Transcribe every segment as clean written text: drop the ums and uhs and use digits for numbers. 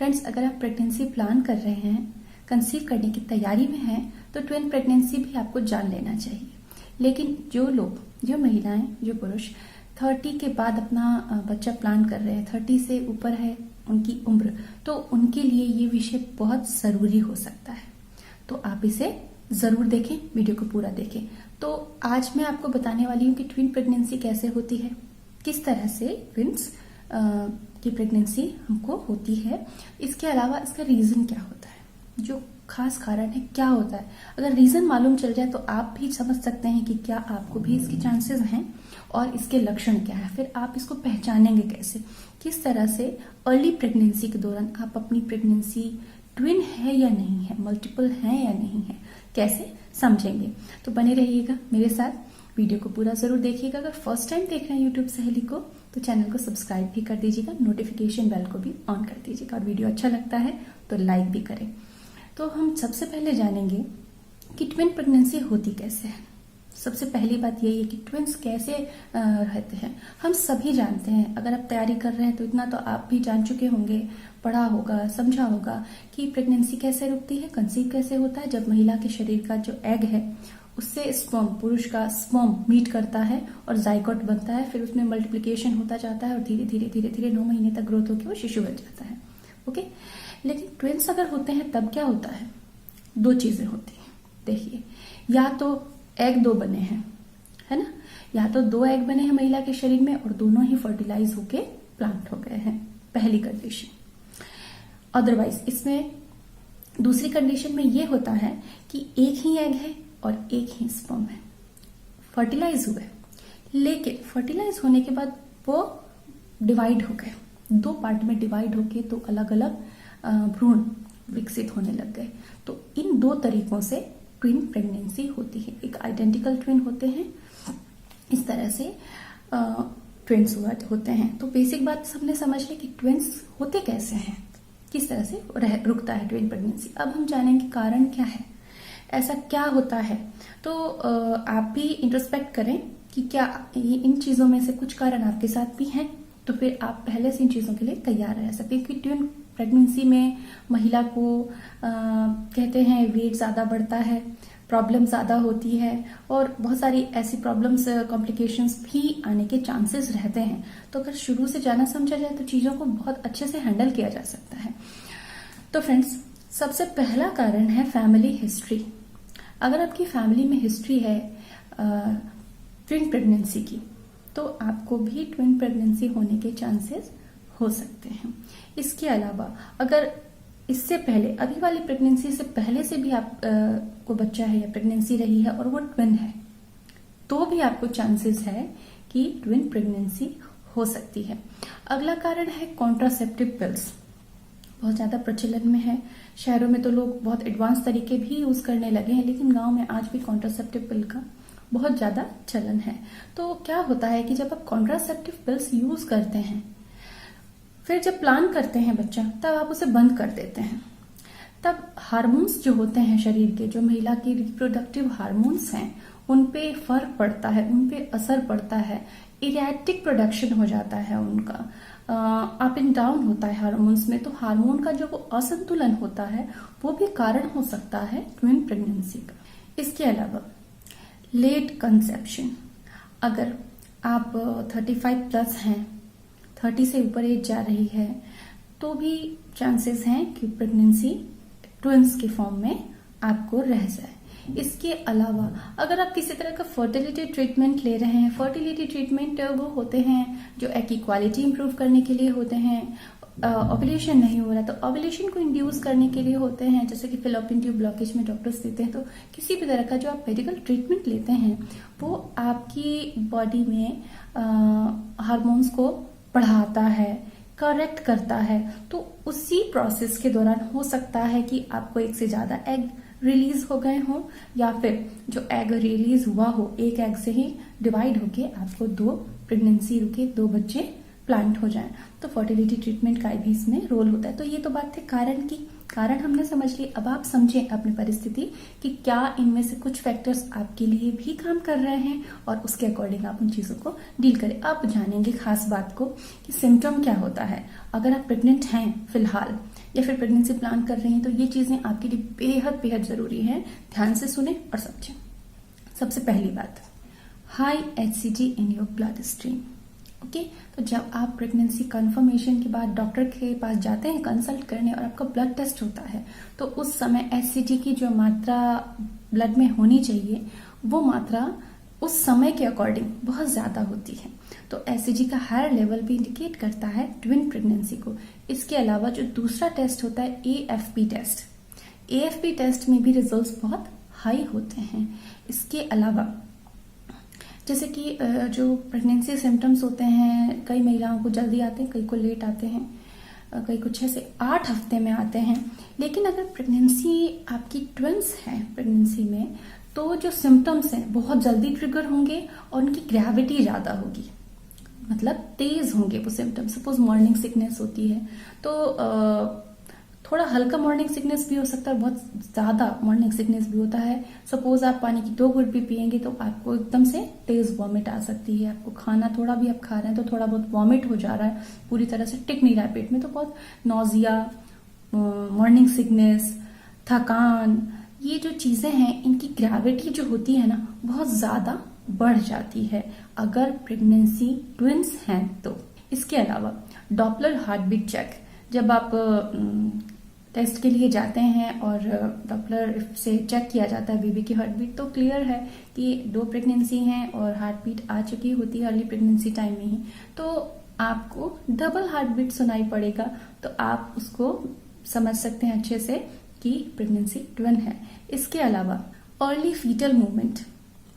Friends, अगर आप pregnancy plan कर रहे हैं, कंसीव करने की तैयारी में हैं, तो ट्विन प्रेगनेंसी भी आपको जान लेना चाहिए। लेकिन जो लोग, जो महिलाएं, जो पुरुष 30 के बाद अपना बच्चा प्लान कर रहे हैं, 30 से ऊपर है उनकी उम्र, तो उनके लिए ये विषय बहुत जरूरी हो सकता है। तो आप इसे जरूर देखें, वीडियो को पूरा देखें। तो आज मैं आपको बताने वाली हूँ कि ट्विन प्रेगनेंसी कैसे होती है, किस तरह से ट्विंस की प्रेगनेंसी हमको होती है। इसके अलावा इसका रीजन क्या होता है, जो खास कारण है क्या होता है। अगर रीजन मालूम चल जाए तो आप भी समझ सकते हैं कि क्या आपको भी इसके चांसेस हैं और इसके लक्षण क्या है। फिर आप इसको पहचानेंगे कैसे, किस तरह से अर्ली प्रेगनेंसी के दौरान आप अपनी प्रेगनेंसी ट्विन है या नहीं है, मल्टीपल है या नहीं है, कैसे समझेंगे। तो बने रहिएगा मेरे साथ, वीडियो को पूरा जरूर देखिएगा। अगर फर्स्ट टाइम देख रहे हैं यूट्यूब सहेली को, तो चैनल को सब्सक्राइब भी कर दीजिएगा, नोटिफिकेशन बेल को भी ऑन कर दीजिएगा, और वीडियो अच्छा लगता है तो लाइक भी करें। तो हम सबसे पहले जानेंगे कि ट्विन प्रेगनेंसी होती कैसे है। सबसे पहली बात यही है कि ट्विन्स कैसे रहते हैं। हम सभी जानते हैं, अगर आप तैयारी कर रहे हैं तो इतना तो आप भी जान चुके होंगे, पढ़ा होगा, समझा होगा कि प्रेगनेंसी कैसे रुकती है, कंसीव कैसे होता है। जब महिला के शरीर का जो एग है उससे स्पर्म, पुरुष का स्पर्म मीट करता है और जाइगोट बनता है, फिर उसमें मल्टीप्लिकेशन होता जाता है और धीरे धीरे धीरे धीरे 9 महीने तक ग्रोथ होकर वो शिशु बन जाता है। ओके, लेकिन ट्विन्स अगर होते हैं तब क्या होता है, दो चीजें होती हैं। देखिए, या तो एग 2 बने हैं, है ना, या तो 2 एग बने हैं महिला के शरीर में और दोनों ही फर्टिलाइज होके प्लांट हो गए हैं, पहली कंडीशन। अदरवाइज इसमें दूसरी कंडीशन में ये होता है कि एक ही एग है और एक ही स्पर्म है, फर्टिलाइज हुए, लेकिन फर्टिलाइज होने के बाद वो डिवाइड हो गए, 2 पार्ट में डिवाइड होके 2 अलग अलग भ्रूण विकसित होने लग गए। तो इन 2 तरीकों से ट्विन प्रेगनेंसी होती है। एक आइडेंटिकल ट्विन होते हैं, इस तरह से ट्विन्स होते हैं। तो बेसिक बात सबने समझ ली कि ट्विन्स होते कैसे हैं, किस तरह से रुकता है ट्विन प्रेगनेंसी। अब हम जानेंगे कारण क्या है, ऐसा क्या होता है। तो आप भी इंट्रोस्पेक्ट करें कि क्या इन चीजों में से कुछ कारण आपके साथ भी हैं, तो फिर आप पहले से इन चीजों के लिए तैयार रह सकते हैं। क्योंकि ट्विन प्रेगनेंसी में महिला को कहते हैं वेट ज्यादा बढ़ता है, प्रॉब्लम ज्यादा होती है और बहुत सारी ऐसी प्रॉब्लम्स, कॉम्प्लिकेशंस भी आने के चांसेस रहते हैं। तो अगर शुरू से जाना समझा जाए तो चीजों को बहुत अच्छे से हैंडल किया जा सकता है। तो फ्रेंड्स, सबसे पहला कारण है फैमिली हिस्ट्री। अगर आपकी फैमिली में हिस्ट्री है ट्विन प्रेगनेंसी की, तो आपको भी ट्विन प्रेगनेंसी होने के चांसेस हो सकते हैं। इसके अलावा अगर इससे पहले, अभी वाली प्रेगनेंसी से पहले से भी आप को बच्चा है या प्रेगनेंसी रही है और वो ट्विन है, तो भी आपको चांसेस है कि ट्विन प्रेगनेंसी हो सकती है। अगला कारण है कॉन्ट्रासेप्टिव पिल्स। बहुत ज्यादा प्रचलन में है, शहरों में तो लोग बहुत एडवांस तरीके भी यूज करने लगे हैं, लेकिन गांव में आज भी कॉन्ट्रासेप्टिव पिल का बहुत ज्यादा चलन है। तो क्या होता है कि जब आप कॉन्ट्रासेप्टिव पिल्स यूज करते हैं, फिर जब प्लान करते हैं बच्चा, तब आप उसे बंद कर देते हैं। तब हार्मोन्स जो होते हैं शरीर के, जो महिला की रिप्रोडक्टिव हार्मोन्स हैं, उन पे फर्क पड़ता है, उन पे असर पड़ता है, इरेटिक प्रोडक्शन हो जाता है उनका, अप एंड डाउन होता है हार्मोन्स में। तो हार्मोन का जो वो असंतुलन होता है वो भी कारण हो सकता है ट्विन प्रेगनेंसी का। इसके अलावा लेट कंसेप्शन, अगर आप 35 प्लस हैं, 30 से ऊपर एज जा रही है, तो भी चांसेस हैं कि प्रेगनेंसी ट्विन्स के फॉर्म में आपको रह जाए। इसके अलावा अगर आप किसी तरह का फर्टिलिटी ट्रीटमेंट ले रहे हैं, फर्टिलिटी ट्रीटमेंट वो होते हैं जो एग की क्वालिटी इंप्रूव करने के लिए होते हैं, ओव्यूलेशन नहीं हो रहा तो ओव्यूलेशन को इंड्यूस करने के लिए होते हैं, जैसे कि फेलोपियन ट्यूब ब्लॉकेज में डॉक्टर्स देते हैं। तो किसी भी तरह का जो आप मेडिकल ट्रीटमेंट लेते हैं वो आपकी बॉडी में हार्मोन्स को बढ़ाता है, करेक्ट करता है। तो उसी प्रोसेस के दौरान हो सकता है कि आपको एक से ज्यादा एग रिलीज हो गए हो, या फिर जो एग रिलीज हुआ हो, एक एग से ही डिवाइड होके आपको 2 प्रेगनेंसी रुके, 2 बच्चे प्लांट हो जाएं। तो फर्टिलिटी ट्रीटमेंट का भी इसमें रोल होता है। तो ये तो बात थी कारण की, कारण हमने समझ ली। अब आप समझें अपनी परिस्थिति कि क्या इनमें से कुछ फैक्टर्स आपके लिए भी काम कर रहे हैं और उसके अकॉर्डिंग आप उन चीजों को डील करें। अब जानेंगे खास बात को कि सिम्टम क्या होता है। अगर आप प्रेग्नेंट हैं फिलहाल, या फिर प्रेगनेंसी प्लान कर रही हैं, तो ये चीजें आपके लिए बेहद बेहद जरूरी है। ध्यान से सुने और समझें। सबसे पहली बात, high HCG in your blood stream. Okay, तो जब आप प्रेगनेंसी कंफर्मेशन के बाद डॉक्टर के पास जाते हैं कंसल्ट करने और आपका ब्लड टेस्ट होता है, तो उस समय HCG की जो मात्रा ब्लड में होनी चाहिए वो मात्रा उस समय के अकॉर्डिंग बहुत ज्यादा होती है। तो HCG का हायर लेवल भी इंडिकेट करता है ट्विन प्रेगनेंसी को। इसके अलावा जो दूसरा टेस्ट होता है AFP टेस्ट, AFP टेस्ट में भी रिजल्ट्स बहुत हाई होते हैं। इसके अलावा जैसे कि जो प्रेगनेंसी सिम्टम्स होते हैं, कई महिलाओं को जल्दी आते हैं, कई को लेट आते हैं, कई को 6 से 8 हफ्ते में आते हैं। लेकिन अगर प्रेगनेंसी आपकी ट्विंस है प्रेगनेंसी में, तो जो सिम्टम्स हैं बहुत जल्दी ट्रिगर होंगे और उनकी ग्रेविटी ज्यादा होगी, मतलब तेज होंगे वो सिम्टम्स। सपोज मॉर्निंग सिकनेस होती है तो थोड़ा हल्का मॉर्निंग सिकनेस भी हो सकता है, बहुत ज्यादा मॉर्निंग सिकनेस भी होता है। सपोज आप पानी की 2 घुट भी पिएंगे तो आपको एकदम से तेज वॉमिट आ सकती है। आपको खाना थोड़ा भी आप खा रहे हैं तो थोड़ा बहुत वॉमिट हो जा रहा है, पूरी तरह से टिक नहीं रहा है पेट में, तो बहुत नॉजिया, मॉर्निंग सिकनेस, थकान, ये जो चीजें हैं इनकी ग्रेविटी जो होती है ना बहुत ज्यादा बढ़ जाती है अगर प्रेगनेंसी ट्विंस हैं तो। इसके अलावा डॉपलर हार्ट बीट चेक, जब आप टेस्ट के लिए जाते हैं और डॉपलर से चेक किया जाता है बेबी की हार्ट बीट, तो क्लियर है कि 2 प्रेगनेंसी हैं और हार्ट बीट आ चुकी होती है अर्ली प्रेगनेंसी टाइम में ही, तो आपको डबल हार्ट बीट सुनाई पड़ेगा। तो आप उसको समझ सकते हैं अच्छे से कि प्रेगनेंसी ट्विन है। इसके अलावा अर्ली फीटल मूवमेंट,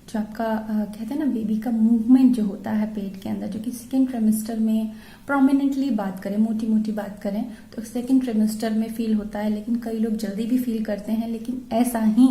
जो आपका कहते हैं ना बेबी का मूवमेंट जो होता है पेट के अंदर, जो कि सेकेंड ट्राइमेस्टर में प्रोमिनेंटली बात करें, मोटी मोटी बात करें तो सेकेंड ट्राइमेस्टर में फील होता है, लेकिन कई लोग जल्दी भी फील करते हैं। लेकिन ऐसा ही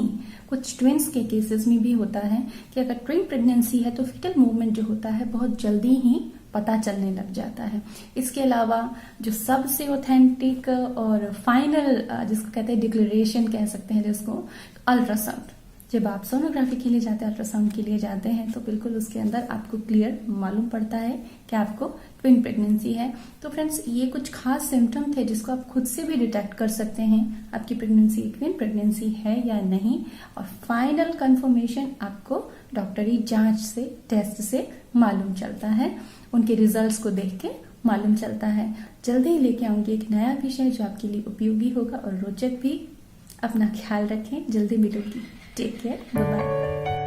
कुछ ट्विंस के केसेस में भी होता है कि अगर ट्विन प्रेगनेंसी है तो फीटल मूवमेंट जो होता है बहुत जल्दी ही पता चलने लग जाता है। इसके अलावा जो सबसे ऑथेंटिक और फाइनल जिसको कहते हैं डिक्लेरेशन कह सकते हैं जिसको, अल्ट्रासाउंड। जब आप सोनोग्राफी के लिए जाते हैं, अल्ट्रासाउंड के लिए जाते हैं, तो बिल्कुल उसके अंदर आपको क्लियर मालूम पड़ता है कि आपको ट्विन प्रेगनेंसी है। तो फ्रेंड्स, ये कुछ खास सिम्टम थे जिसको आप खुद से भी डिटेक्ट कर सकते हैं आपकी प्रेगनेंसी ट्विन प्रेगनेंसी है या नहीं। और फाइनल कंफर्मेशन आपको डॉक्टरी जांच से, टेस्ट से मालूम चलता है, उनके रिजल्ट्स को देख के मालूम चलता है। जल्दी ही लेके आऊंगी एक नया विषय जो आपके लिए उपयोगी होगा और रोचक भी। अपना ख्याल रखें, जल्दी मिलूंगी। Take care, bye bye.